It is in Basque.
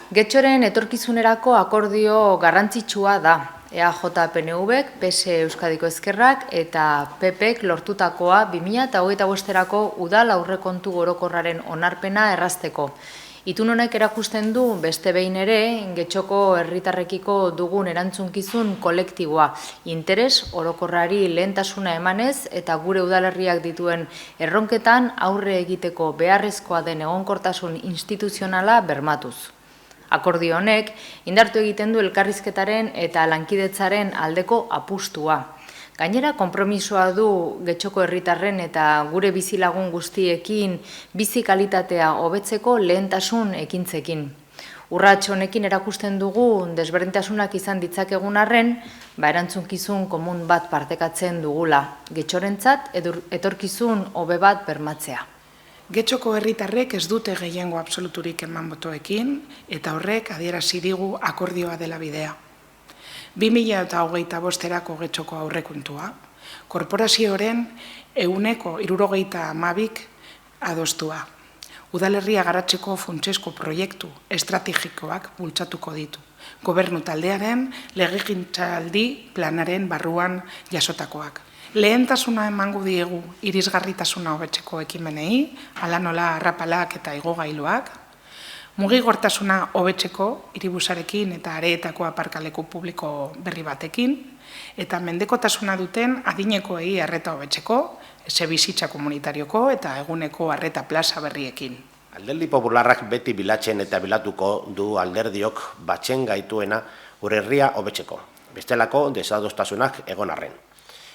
Getxoren etorkizunerako akordio garrantzitsua da. EAJ-PNVk, PS Euskadiko Ezkerrak eta PPk lortutakoa 2025erako udal aurrekontu orokorraren onarpena errazteko. Itun honek erakusten du beste behin ere Getxoko herritarrekiko dugun erantzunkizun kolektiboa, interes orokorrari lehentasuna emanez eta gure udalerriak dituen erronketan aurre egiteko beharrezkoa den egonkortasun instituzionala bermatuz. Akordio honek indartu egiten du elkarrizketaren eta lankidetzaren aldeko apustua. Gainera, konpromisoa du Getxoko herritarren eta gure bizilagun guztiekin bizi kalitatea hobetzeko lehentasun ekintzekin. Urrats honekin erakusten dugu desberdintasunak izan ditzakegun arren, erantzunkizun komun bat partekatzen dugula, Getxorentzat etorkizun hobe bat bermatzea. Getxoko herritarrek ez dute gehiengo absoluturik eman botoekin, eta horrek adierazi digu akordioa dela bidea. 2025erako Getxoko aurrekontua, korporazioaren 72% adostua. Udalerria garatzeko funtsezko proiektu estrategikoak bultzatuko ditu. Gobernu taldearen legegintzaldi planaren barruan jasotakoak. Lehentasuna emango diegu irisgarritasuna hobetzeko ekimenei, hala nola arrapalak eta igogailuak, mugigortasuna hobetzeko hiribusarekin eta areetako aparkaleku publiko berri batekin, eta mendekotasuna duten adinekoei arreta hobetzeko, etxebizitza komunitarioko eta eguneko arreta plaza berriekin. Alderdi Popularrak beti bilatzen eta bilatuko du alderdiok batzen gaituena gure herria hobetzeko, bestelako desadostasunak egon arren.